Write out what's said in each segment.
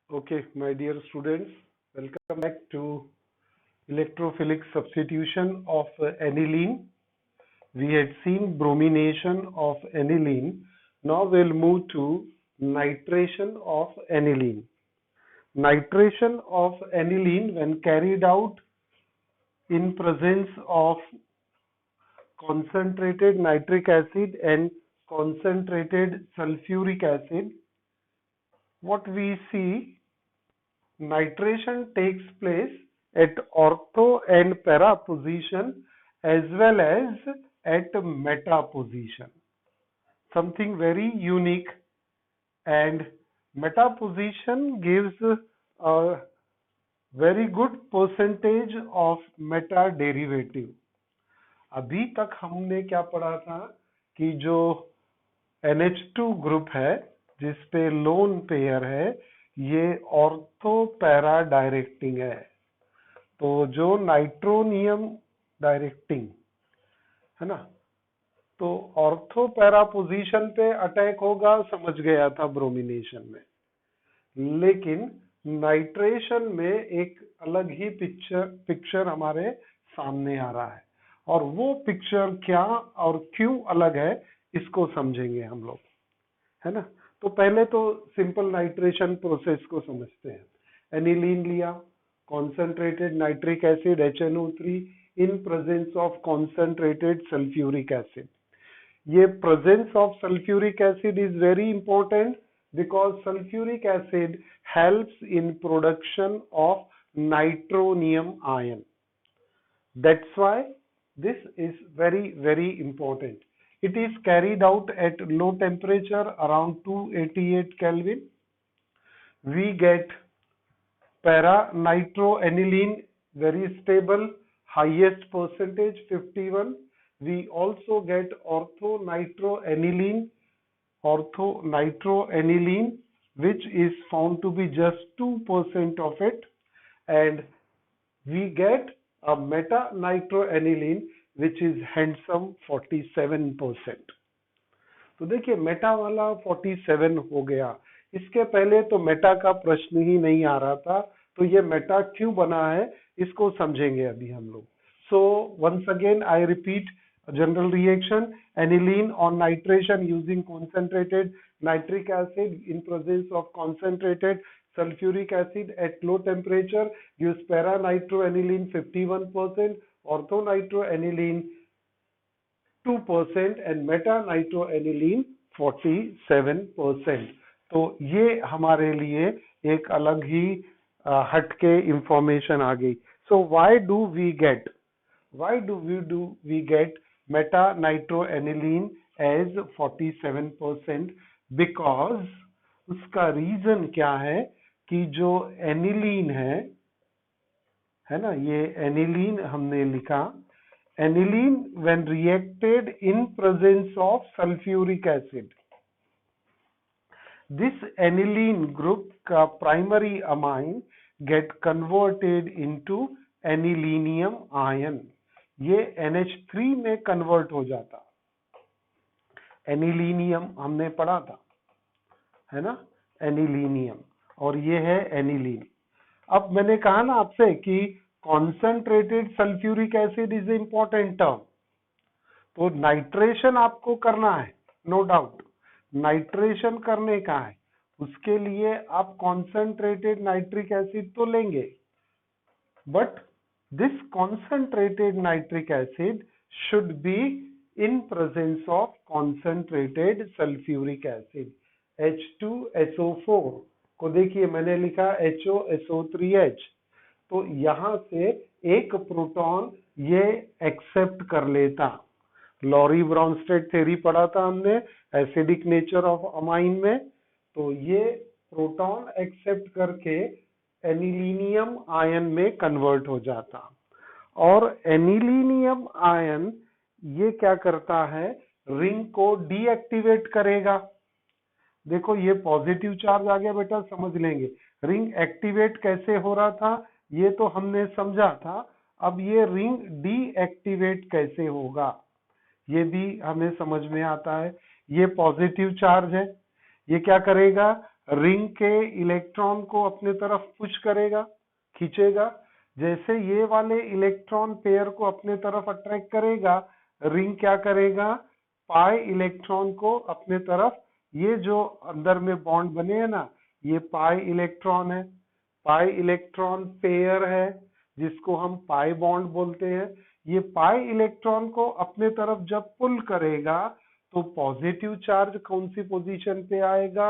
Okay, my dear students, welcome back to electrophilic substitution of aniline. We had seen bromination of aniline. Now we'll move to nitration of aniline. Nitration of aniline, when carried out in presence of concentrated nitric acid and concentrated sulfuric acid, what we see, nitration takes place at ortho and para position as well as at meta position. Something very unique, and meta position gives a very good percentage of meta derivative. अभी तक हमने क्या पढ़ा था कि जो NH2 group है जिसपे लोन पेयर है, ये ऑर्थो पैरा डायरेक्टिंग है। तो जो नाइट्रोनियम डायरेक्टिंग है ना, तो ऑर्थो पैरा पोजीशन पे अटैक होगा, समझ गया था ब्रोमिनेशन में। लेकिन नाइट्रेशन में एक अलग ही पिक्चर हमारे सामने आ रहा है, और वो पिक्चर क्या और क्यों अलग है इसको समझेंगे हम लोग, है ना। तो पहले तो सिंपल नाइट्रेशन प्रोसेस को समझते हैं। एनिलीन लिया, concentrated nitric acid HNO3 in presence of concentrated sulfuric acid. ये presence of sulfuric acid is very important because sulfuric acid helps in production of nitronium ion. That's why this is very important. It is carried out at low temperature around 288 Kelvin. We get para-nitroaniline, very stable, highest percentage 51. We also get ortho-nitroaniline, which is found to be just 2% of it, and we get a meta-nitroaniline which is handsome 47%. तो देखिए Meta वाला 47 हो गया। इसके पहले तो Meta का प्रश्न ही नहीं आ रहा था, तो ये मेटा क्यों बना है इसको समझेंगे अभी हम लोग। So once again I repeat, general reaction, aniline on nitration using concentrated nitric acid in presence of concentrated sulfuric acid at low temperature gives para-nitroaniline 51%, ortho-nitroaniline 2% and meta-nitroaniline 47%. तो ये हमारे लिए एक अलग ही हटके इंफॉर्मेशन आ गई। So why do we get meta-nitroaniline as 47%? Because उसका रीजन क्या है कि जो एनिलीन है ना, ये एनिलीन हमने लिखा, aniline when reacted in presence of sulfuric acid, this aniline group का primary amine get converted into anilinium ion. ये NH3 में convert हो जाता। एनिलीनियम हमने पढ़ा था, है ना, एनिलीनियम, और ये है एनिलीन। अब मैंने कहा ना आपसे कि concentrated sulfuric acid is an important term, तो नाइट्रेशन आपको करना है, नो डाउट। नाइट्रेशन करने का है, उसके लिए आप कॉन्सेंट्रेटेड नाइट्रिक एसिड तो लेंगे, but this concentrated nitric acid should be in presence of concentrated sulphuric acid. H2SO4 को देखिए मैंने लिखा HOSO3H, तो यहां से एक प्रोटॉन ये एक्सेप्ट कर लेता। लॉरी ब्राउनस्टेड थ्योरी पढ़ा था हमने एसिडिक नेचर ऑफ अमाइन में, तो ये प्रोटॉन एक्सेप्ट करके एनिलीनियम आयन में कन्वर्ट हो जाता। और एनिलीनियम आयन ये क्या करता है, रिंग को डीएक्टिवेट करेगा। देखो ये पॉजिटिव चार्ज आ गया बेटा, समझ लेंगे। रिंग एक्टिवेट कैसे हो रहा था ये तो हमने समझा था, अब ये रिंग डीएक्टिवेट कैसे होगा ये भी हमें समझ में आता है। ये पॉजिटिव चार्ज है, ये क्या करेगा, रिंग के इलेक्ट्रॉन को अपने तरफ पुश करेगा, खींचेगा। जैसे ये वाले इलेक्ट्रॉन पेयर को अपने तरफ अट्रैक्ट करेगा, रिंग क्या करेगा, पाई इलेक्ट्रॉन को अपने तरफ, ये जो अंदर में बॉन्ड बने हैं ना, ये पाई इलेक्ट्रॉन है, पाई इलेक्ट्रॉन पेयर है जिसको हम पाई बॉन्ड बोलते हैं। ये पाई इलेक्ट्रॉन को अपने तरफ जब पुल करेगा तो पॉजिटिव चार्ज कौन सी पोजीशन पे आएगा,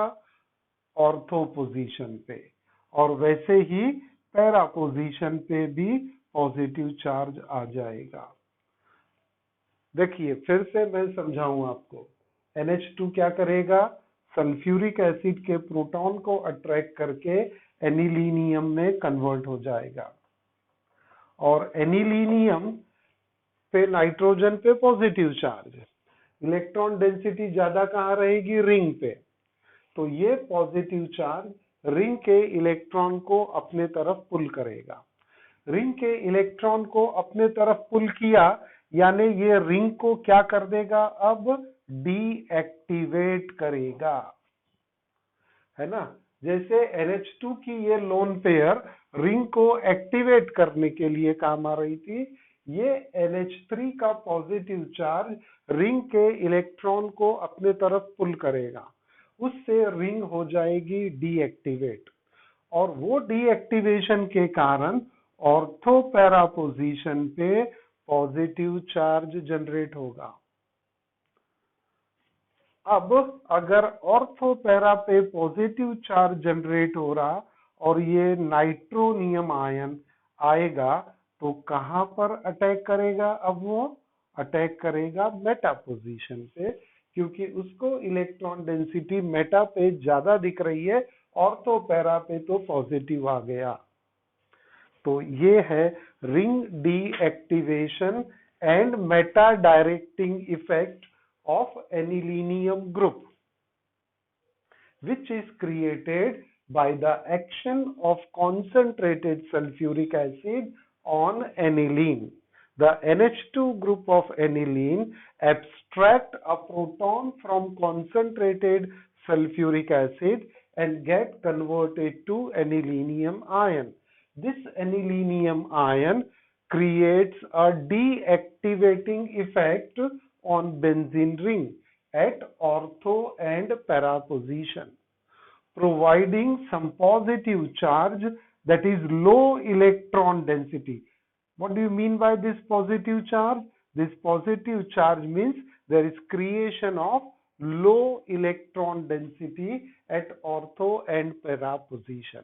ऑर्थो पोजीशन पे, और वैसे ही पैरा पोजीशन पे भी पॉजिटिव चार्ज आ जाएगा। देखिए फिर से मैं समझाऊं आपको। NH2 क्या करेगा, सल्फ्यूरिक एसिड के प्रोटॉन को अट्रैक्ट करके एनिलीनियम में कन्वर्ट हो जाएगा, और एनिलीनियम पे नाइट्रोजन पे पॉजिटिव चार्ज, इलेक्ट्रॉन डेंसिटी ज्यादा कहाँ रहेगी, रिंग पे। तो ये पॉजिटिव चार्ज रिंग के इलेक्ट्रॉन को अपने तरफ पुल करेगा। रिंग के इलेक्ट्रॉन को अपने तरफ पुल किया, यानी ये रिंग को क्या कर देगा, अब डीएक्टिवेट करेगा, है ना। जैसे NH2 की ये लोन पेयर रिंग को एक्टिवेट करने के लिए काम आ रही थी, ये NH3 का पॉजिटिव चार्ज रिंग के इलेक्ट्रॉन को अपने तरफ पुल करेगा, उससे रिंग हो जाएगी डीएक्टिवेट, और वो डीएक्टिवेशन के कारण ऑर्थो पैरा पोजीशन पे पॉजिटिव चार्ज जनरेट होगा। अब अगर ऑर्थो पैरा पे पॉजिटिव चार्ज जनरेट हो रहा और ये नाइट्रोनियम आयन आएगा तो कहां पर अटैक करेगा, अब वो अटैक करेगा मेटा पोजीशन पे, क्योंकि उसको इलेक्ट्रॉन डेंसिटी मेटा पे ज्यादा दिख रही है, ऑर्थो पैरा पे तो पॉजिटिव आ गया। तो ये है ring deactivation and Meta directing effect of anilinium group, which is created by the action of concentrated sulfuric acid on aniline. The NH2 group of aniline abstract a proton from concentrated sulfuric acid and get converted to anilinium ion. This anilinium ion creates a deactivating effect on benzene ring at ortho and para position, providing some positive charge that is low electron density. What do you mean by this positive charge? This positive charge means there is creation of low electron density at ortho and para position.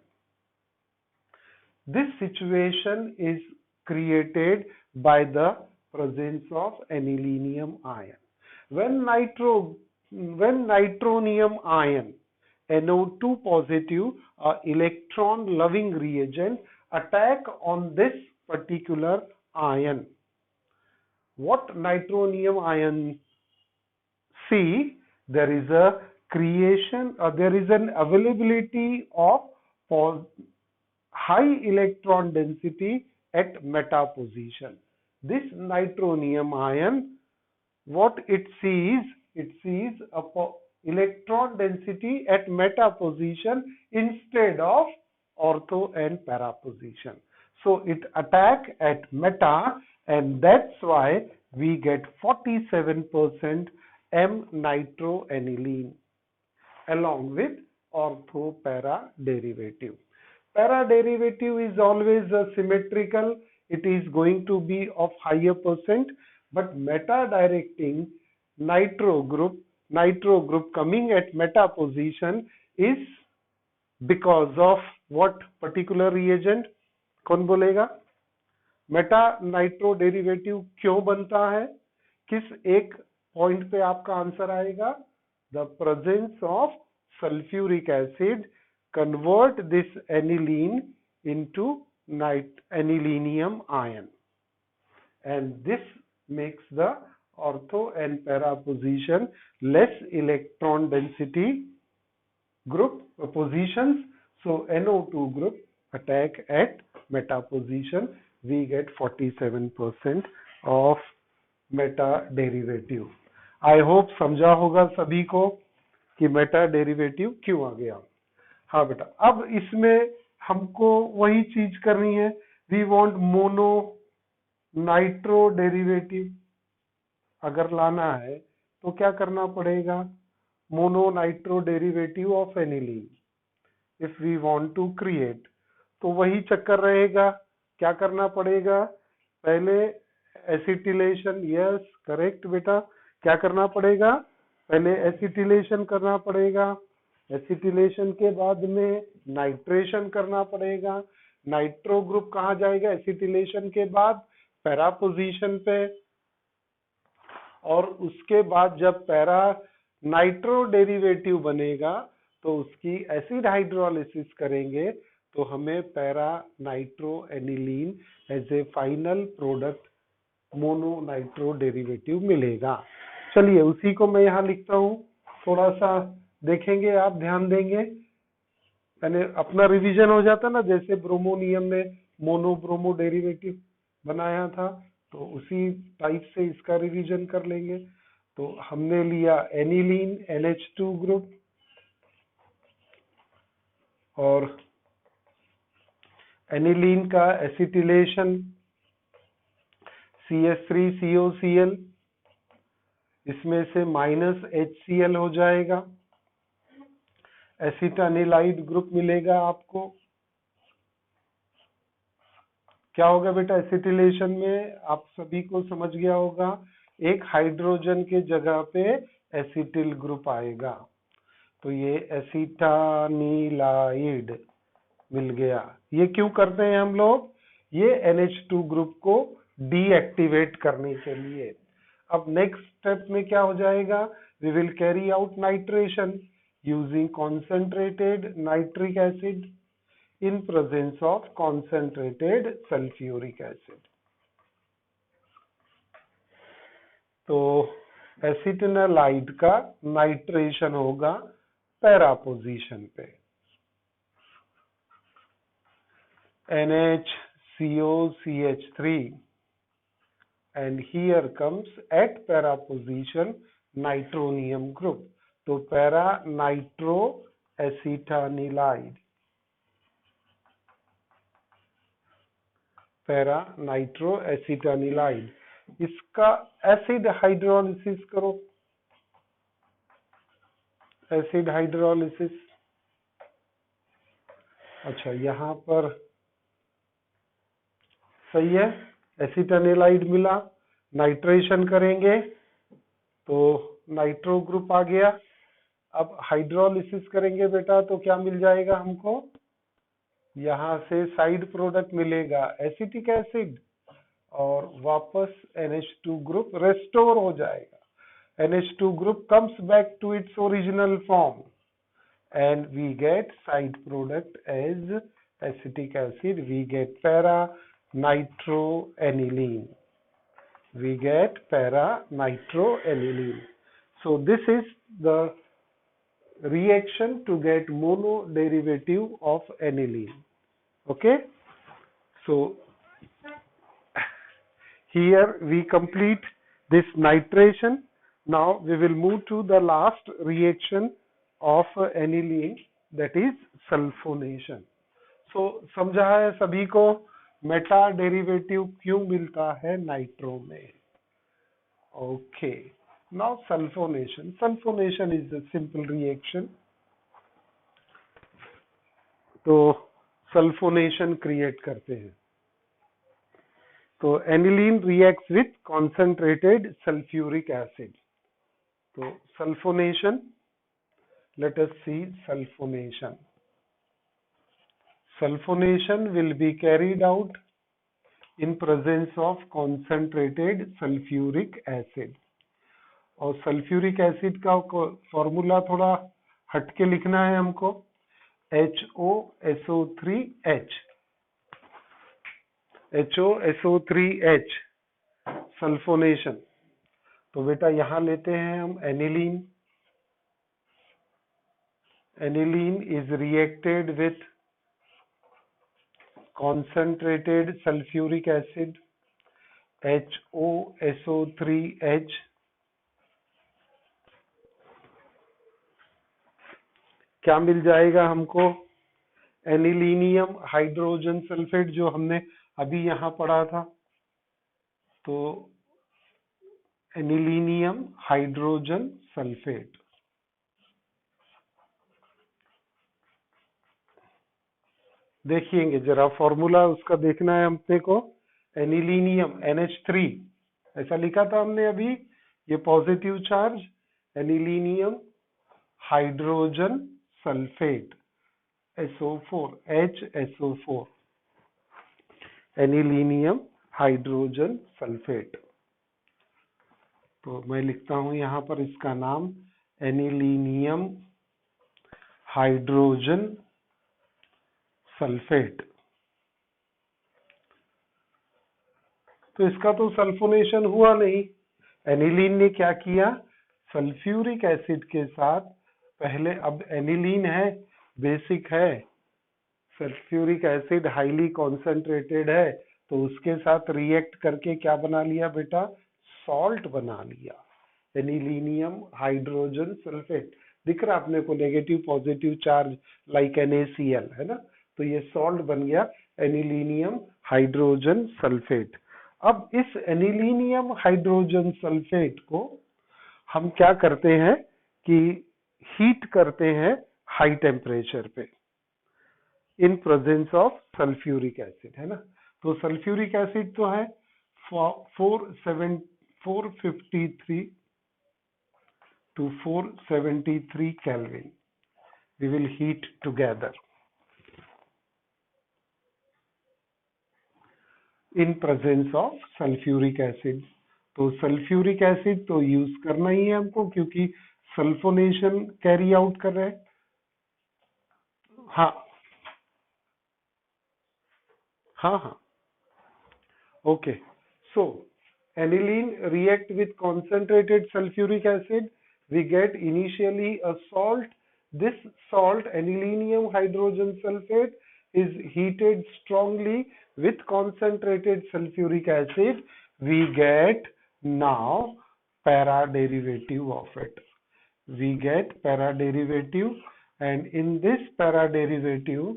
This situation is created by the presence of anilinium ion. When nitronium ion, NO2 positive, electron loving reagent, attack on this particular ion, what nitronium ion see? There is a creation, there is an availability of high electron density at meta position. This nitronium ion, what it sees a electron density at meta position instead of ortho and para position. So it attack at meta, and that's why we get 47% M-nitroaniline along with ortho para derivative. Para derivative is always symmetrical. It is going to be of higher percent, but meta directing nitro group coming at meta position is because of what particular reagent? कौन बोलेगा? Meta nitro derivative क्यों बनता है? किस एक point पे आपका answer आएगा? The presence of sulfuric acid convert this aniline into anilinium ion, and this makes the ortho and para position less electron density group positions. So NO2 group attack at meta position. We get 47% of meta derivative. I hope समझा होगा सभी को कि Meta derivative क्यों आ गया। हाँ बेटा, अब इसमें हमको वही चीज करनी है, we want mono nitro derivative अगर लाना है तो क्या करना पड़ेगा, mono nitro derivative of aniline if we want to create, तो वही चक्कर रहेगा, क्या करना पड़ेगा, पहले एसिटिलेशन, यस करेक्ट बेटा, क्या करना पड़ेगा, पहले एसिटिलेशन करना पड़ेगा, एसिटिलेशन के बाद में नाइट्रेशन करना पड़ेगा, नाइट्रो ग्रुप कहाँ जाएगा एसिटिलेशन के बाद, पैरा पोजीशन पे, और उसके बाद जब पैरा नाइट्रो डेरिवेटिव बनेगा तो उसकी एसिड हाइड्रोलिसिस करेंगे तो हमें para nitro aniline as a final product mono nitro derivative मिलेगा। चलिए उसी को मैं यहाँ लिखता हूँ, थोड़ा सा देखेंगे, आप ध्यान देंगे, यानी अपना रिवीजन हो जाता ना, जैसे ब्रोमोनियम में मोनो ब्रोमो डेरिवेटिव बनाया था तो उसी टाइप से इसका रिवीजन कर लेंगे। तो हमने लिया एनिलीन NH2 ग्रुप और एनिलीन का एसिटिलेशन CH3COCl, इसमें से माइनस HCl हो जाएगा, एसिटानिलाइड ग्रुप मिलेगा आपको। क्या होगा बेटा एसिटिलेशन में, आप सभी को समझ गया होगा, एक हाइड्रोजन के जगह पे एसिटिल ग्रुप आएगा, तो ये एसिटानिलाइड मिल गया। ये क्यों करते हैं हम लोग, ये NH2 ग्रुप को डीएक्टिवेट करने के लिए। अब नेक्स्ट स्टेप में क्या हो जाएगा, we will carry out nitration using concentrated nitric acid in presence of concentrated sulfuric acid। तो एसिटिनालाइड का नाइट्रेशन होगा पैरा पोजीशन पे, NHCOCH3 and here comes at para position nitronium group, तो पैरा नाइट्रो एसिटानिलाइड, पैरा नाइट्रो एसिटानिलाइड, इसका acid hydrolysis करो, acid hydrolysis. अच्छा यहाँ पर सही है, एसिटानिलाइड मिला, नाइट्रेशन करेंगे तो नाइट्रो ग्रुप आ गया। अब हाइड्रोलिसिस करेंगे बेटा तो क्या मिल जाएगा हमको, यहाँ से साइड प्रोडक्ट मिलेगा एसिटिक एसिड और वापस NH2 ग्रुप रेस्टोर हो जाएगा, NH2 group comes back to its original form and we get side product as acetic acid, we get para nitroaniline, we get para nitroaniline। So this is the reaction to get mono derivative of aniline। Okay, so here we complete this nitration, now we will move to the last reaction of aniline, that is sulfonation। so समझा है सभी को Meta derivative क्यों मिलता है nitro में। okay, now sulfonation is a simple reaction, तो sulphonation create करते हैं, तो aniline reacts with concentrated sulphuric acid, तो sulphonation, let us see sulfonation। Sulfonation will be carried out in presence of concentrated sulfuric acid, और sulphuric acid का formula थोड़ा हटके लिखना है हमको, HOSO3H, HOSO3H सल्फोनेशन। तो बेटा यहां लेते हैं हम aniline, aniline is reacted with concentrated sulfuric acid HOSO3H क्या मिल जाएगा हमको? एनिलीनियम हाइड्रोजन सल्फेट, जो हमने अभी यहाँ पढ़ा था। तो एनिलीनियम हाइड्रोजन सल्फेट, देखिएंगे जरा फॉर्मूला उसका देखना है अपने को। एनिलीनियम NH3 ऐसा लिखा था हमने अभी, ये positive charge, anilinium hydrogen sulphate SO4 HSO4, anilinium hydrogen sulphate. तो मैं लिखता हूं यहां पर इसका नाम एनिलीनियम हाइड्रोजन सल्फेट। तो इसका तो सल्फोनेशन हुआ नहीं। एनिलीन ने क्या किया, सल्फ्यूरिक एसिड के साथ पहले, अब एनिलीन है, बेसिक है, सल्फ्यूरिक एसिड हाईली कॉन्सेंट्रेटेड है, तो उसके साथ रिएक्ट करके क्या बना लिया बेटा, सॉल्ट बना लिया, एनिलीनियम हाइड्रोजन सल्फेट। दिख रहा आपने को negative positive charge like NaCl, है ना। तो ये सॉल्ट बन गया एनिलीनियम हाइड्रोजन सल्फेट। अब इस एनिलीनियम हाइड्रोजन सल्फेट को हम क्या करते हैं कि हीट करते हैं हाई टेम्परेचर पे in presence of sulphuric acid, है ना। तो सल्फ्यूरिक एसिड तो है 453 to 473 Kelvin. We will heat together in presence of sulfuric acid. तो सल्फ्यूरिक एसिड तो यूज करना ही है हमको, क्योंकि सल्फोनेशन कैरी आउट कर रहे हैं। हाँ हाँ हाँ, okay. So aniline react with concentrated sulfuric acid, we get initially a salt. This salt, anilinium hydrogen sulfate, is heated strongly with concentrated sulfuric acid. We get now para derivative of it. We get para derivative, and in this para derivative,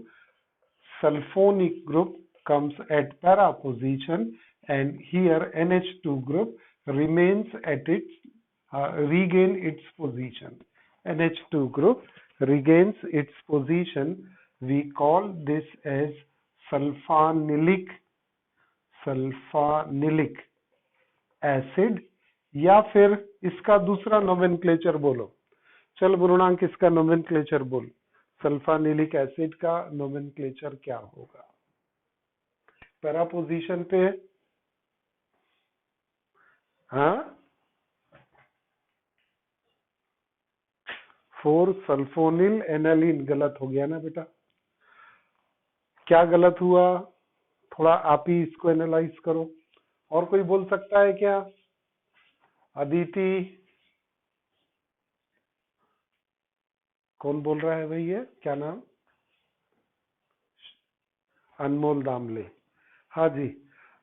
sulfonic group comes at para position, and here NH2 group remains at its regain its position. NH2 group regains its position. We call this as sulfanilic acid, या फिर इसका दूसरा nomenclature बोलो। चल गुरुनांक, इसका nomenclature बोल, sulphanilic acid का nomenclature क्या होगा? पैरा पोजीशन पे, हाँ, 4 सल्फोनिल एनालिन। गलत हो गया ना बेटा, क्या गलत हुआ, थोड़ा आप ही इसको एनालाइज करो। और कोई बोल सकता है क्या? अदिति, कौन बोल रहा है भाई, ये क्या नाम? अनमोल दामले। हाँ जी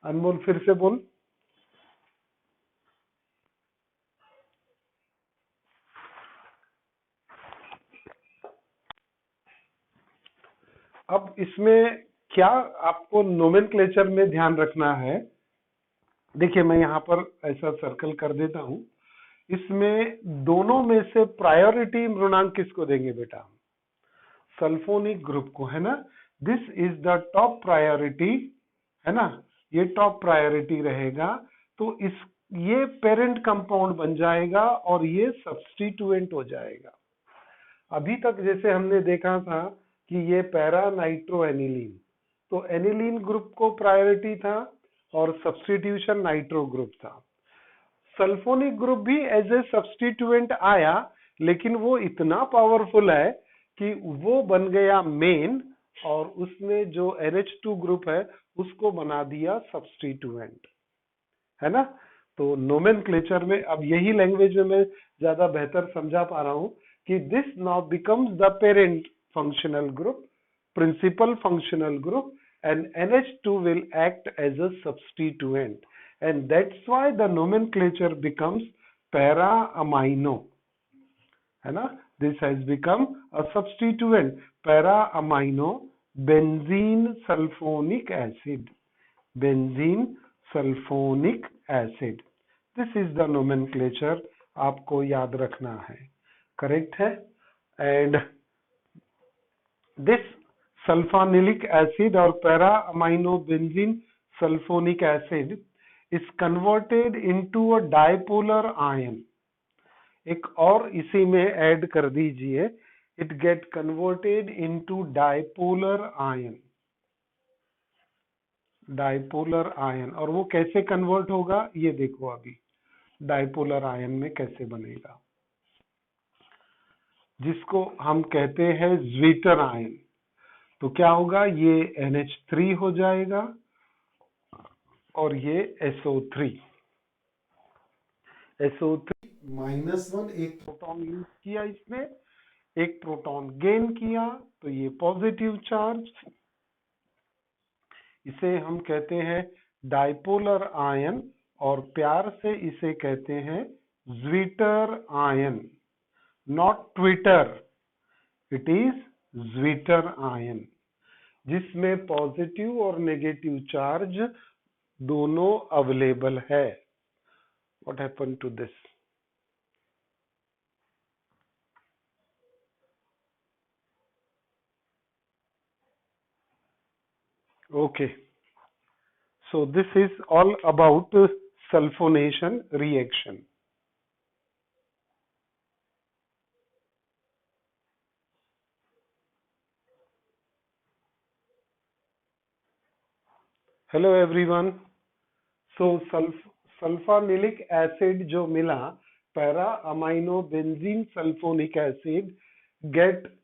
अनमोल, फिर से बोल। अब इसमें क्या आपको नोमेनक्लेचर में ध्यान रखना है, देखिए मैं यहाँ पर ऐसा सर्कल कर देता हूं। इसमें दोनों में से प्रायोरिटी मृणांक किसको देंगे बेटा? सल्फोनिक ग्रुप को, है ना। This is the top priority, है ना, ये टॉप प्रायोरिटी रहेगा। तो इस ये पेरेंट कंपाउंड बन जाएगा और ये सब्स्टिट्यूएंट हो जाएगा। अभी तक जैसे हमने देखा था कि ये पैरा नाइट्रो एनिलीन, तो एनिलीन ग्रुप को प्रायोरिटी था और सब्स्टिट्यूशन नाइट्रो ग्रुप था। सल्फोनिक ग्रुप भी एज ए सब्स्टिट्यूएंट आया, लेकिन वो इतना पावरफुल है कि वो बन गया मेन, और उसने जो NH2 ग्रुप है उसको बना दिया सब्स्टिट्यूएंट, है ना। तो नोमेनक्लेचर में अब यही लैंग्वेज में मैं ज्यादा बेहतर समझा पा रहा हूं कि this now becomes the parent functional group, principal functional group, and NH2 will act as a substituent, and that's why the nomenclature becomes para amino, है ना। this has become a substituent, para-amino benzene sulfonic acid. Benzene sulfonic acid. This is the nomenclature, आपको याद रखना है, correct है. And this sulfonilic acid or para-amino benzene sulfonic acid is converted into a dipolar ion. एक और इसी में add कर दीजिए, it get converted into dipolar ion. Dipolar ion. और वो कैसे कन्वर्ट होगा ये देखो अभी, डाइपोलर आयन में कैसे बनेगा, जिसको हम कहते हैं ज्वीटर आयन. तो क्या होगा, ये NH3 हो जाएगा और ये SO3. SO3 -1, एक प्रोटॉन यूज किया इसने, एक प्रोटॉन गेन किया, तो ये पॉजिटिव चार्ज. इसे हम कहते हैं डाइपोलर आयन और प्यार से इसे कहते हैं zwitter ion. Not twitter, it is zwitter ion, जिसमें पॉजिटिव और नेगेटिव चार्ज दोनों अवेलेबल है. What happen to this? Okay, so this is all about sulfonation reaction. Hello everyone. So sulfonilic acid जो मिला, para amino benzene sulfonic acid get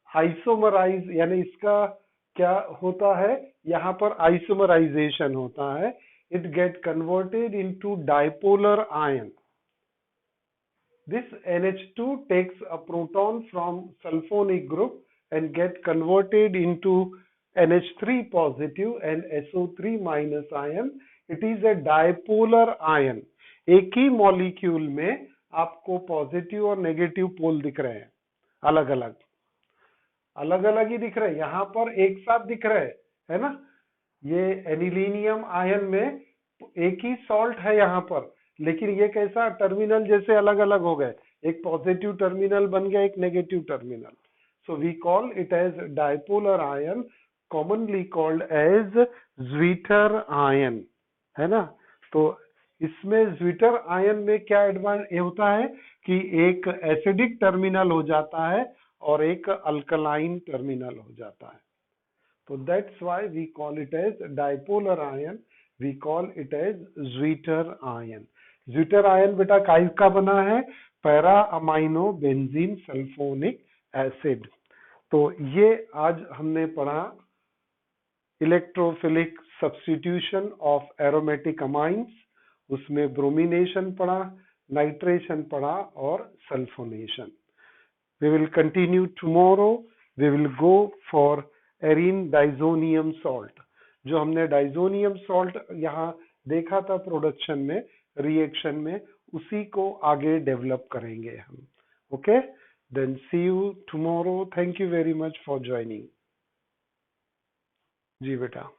isomerized, यानी इसका क्या होता है, यहाँ पर आइसोमराइजेशन होता है. It get converted into dipolar ion. This NH2 takes a proton from sulfonic group and get converted into NH3 positive and SO3 minus ion. It is a dipolar ion. एक ही मॉलिक्यूल में आपको positive और negative पोल दिख रहे हैं, अलग अलग ही दिख रहे हैं. यहाँ पर एक साथ दिख रहे है ना. ये एनिलीनियम आयन में एक ही सॉल्ट है यहाँ पर, लेकिन ये कैसा, टर्मिनल जैसे अलग अलग हो गए, एक पॉजिटिव टर्मिनल बन गया, एक negative terminal. So we call it as dipolar ion, commonly called as zwitter ion, है ना. तो इसमें ज्वीटर आयन में क्या एडवांटेज होता है कि एक एसिडिक टर्मिनल हो जाता है और एक अल्कलाइन टर्मिनल हो जाता है. तो that's why we call it as dipolar ion, we call it as zwitter ion. Zwitter ion बेटा का बना है, para amino benzene sulphonic acid. तो ये आज हमने पढ़ा electrophilic substitution of aromatic amines. उसमें ब्रोमिनेशन पढ़ा, नाइट्रेशन पढ़ा और sulphonation. We will continue tomorrow. We will go for arene diazonium salt. जो हमने डाइजोनियम सॉल्ट यहाँ देखा था प्रोडक्शन में, रिएक्शन में, उसी को आगे डेवलप करेंगे हम. Okay, then see you tomorrow. Thank you very much for joining. जी बेटा.